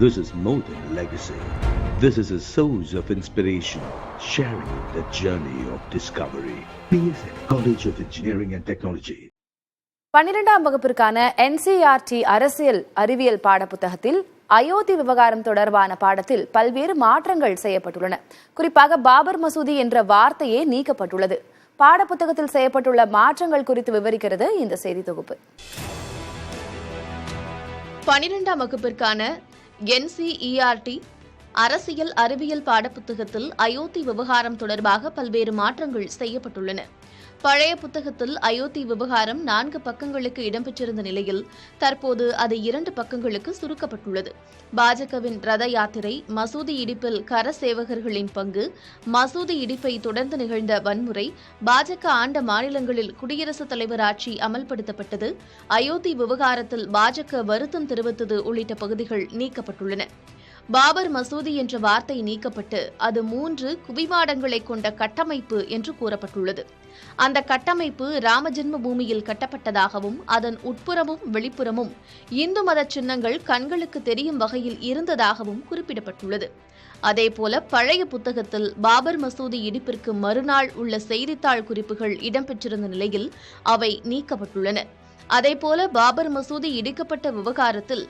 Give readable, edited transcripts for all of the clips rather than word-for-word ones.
This is more than legacy. This is a source of inspiration, sharing the journey of discovery. PSN College of Engineering and Technology. 12ஆம் வகுப்பிற்கான NCERT அரசியல் அறிவியல் பாடப்புத்தகத்தில் அயோத்தி விவகாரம் தொடர்பான பாடத்தில் பல்வேறு மாற்றங்கள் செய்யப்பட்டுள்ளன. குறிப்பாக பாபர் மசூதி என்ற வார்த்தையே நீக்கப்பட்டுள்ளது. பாடப்புத்தகத்தில் செய்யப்பட்டுள்ள மாற்றங்கள் குறித்து விவரிக்கிறது இந்த செய்தி தொகுப்பு. 12ஆம் வகுப்பிற்கான NCERT அரசியல் அறிவியல் பாடப்புத்தகத்தில் அயோத்தி விவகாரம் தொடர்பாக பல்வேறு மாற்றங்கள் செய்யப்பட்டுள்ளன. பழைய புத்தகத்தில் அயோத்தி விவகாரம் 4 பக்கங்களுக்கு இடம்பெற்றிருந்த நிலையில் தற்போது அது 2 பக்கங்களுக்கு சுருக்கப்பட்டுள்ளது. பாஜகவின் ரத யாத்திரை, மசூதி இடிப்பில் கர சேவகர்களின் பங்கு, மசூதி இடிப்பை தொடர்ந்து நிகழ்ந்த வன்முறை, பாஜக ஆண்ட மாநிலங்களில் குடியரசுத் தலைவர் ஆட்சி அமல்படுத்தப்பட்டது, அயோத்தி விவகாரத்தில் பாஜக வருத்தம் தெரிவித்தது உள்ளிட்ட பகுதிகள் நீக்கப்பட்டுள்ளன. பாபர் மசூதி என்ற வார்த்தை நீக்கப்பட்டு அது 3 குவிமாடங்களை கொண்ட கட்டமைப்பு என்று கூறப்பட்டுள்ளது. அந்த கட்டமைப்பு ராமஜென்ம பூமியில் கட்டப்பட்டதாகவும் அதன் உட்புறமும் வெளிப்புறமும் இந்து மத சின்னங்கள் கண்களுக்கு தெரியும் வகையில் இருந்ததாகவும் குறிப்பிடப்பட்டுள்ளது. அதேபோல பழைய புத்தகத்தில் பாபர் மசூதி இடிப்பிற்கு மறுநாள் உள்ள செய்தித்தாள் குறிப்புகள் இடம்பெற்றிருந்த நிலையில் அவை நீக்கப்பட்டுள்ளன. அதேபோல பாபர் மசூதி இடிக்கப்பட்ட விவகாரத்தில்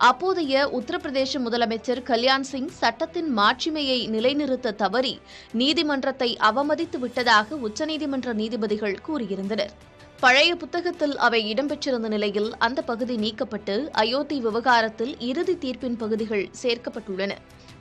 அப்போதைய உத்தரப்பிரதேச முதலமைச்சர் கல்யாண் சிங் சட்டத்தின் மாட்சிமையை நிலைநிறுத்த தவறி நீதிமன்றத்தை அவமதித்து விட்டதாக உச்சநீதிமன்ற நீதிபதிகள் கூறியிருந்தனர். பழைய புத்தகத்தில் அவை இடம்பெற்றிருந்த நிலையில் அந்த பகுதி நீக்கப்பட்டு அயோத்தி விவகாரத்தில் இறுதி தீர்ப்பின் பகுதிகள் சேர்க்கப்பட்டுள்ளன.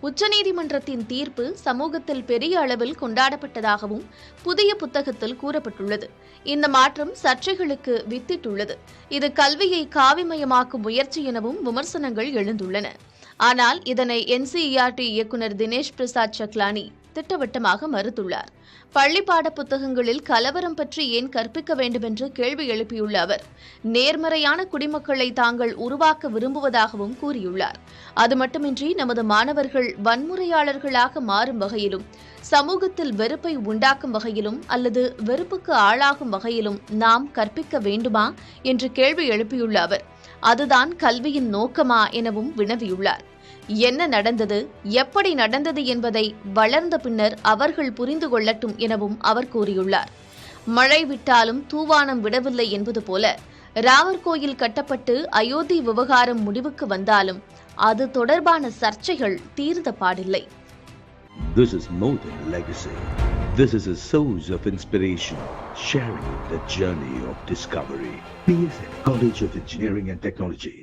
உச்சநீதிமன்றத்தின் தீர்ப்பு சமூகத்தில் பெரிய அளவில் கொண்டாடப்பட்டதாகவும் புதிய புத்தகத்தில் கூறப்பட்டுள்ளது. இந்த மாற்றம் சர்ச்சைகளுக்கு வித்திட்டுள்ளது. இது கல்வியை காவிமயமாக்கும் முயற்சி எனவும் விமர்சனங்கள் எழுந்துள்ளன. ஆனால் இதனை NCERT இயக்குநர் தினேஷ் பிரசாத் சக்லானி திட்டவட்டமாக மறுத்துள்ளார். பள்ளி பாட புத்தகங்களில் கலவரம் பற்றி ஏன் கற்பிக்க வேண்டும் என்று கேள்வி எழுப்பியுள்ள அவர் நேர்மறையான குடிமக்களை தாங்கள் உருவாக்க விரும்புவதாகவும் கூறியுள்ளார். அது மட்டுமின்றி நமது மாணவர்கள் வன்முறையாளர்களாக மாறும் வகையிலும் சமூகத்தில் வெறுப்பை உண்டாக்கும் வகையிலும் அல்லது வெறுப்புக்கு ஆளாகும் வகையிலும் நாம் கற்பிக்க வேண்டுமா என்று கேள்வி எழுப்பியுள்ள அவர் அதுதான் கல்வியின் நோக்கமா எனவும் வினவியுள்ளார். என்ன நடந்தது, எப்படி நடந்தது என்பதை வளர்ந்த பின்னர் அவர்கள் புரிந்து கொள்ளட்டும் எனவும் அவர் கூறியுள்ளார். மழை விட்டாலும் தூவானம் விடவில்லை என்பது போல ராமர் கோயில் கட்டப்பட்டு அயோத்தி விவகாரம் முடிவுக்கு வந்தாலும் அது தொடர்பான சர்ச்சைகள் தீர்ந்த பாடில்லை. This is more than legacy. This is a source of inspiration, sharing the journey of discovery. PSN College of Engineering and Technology.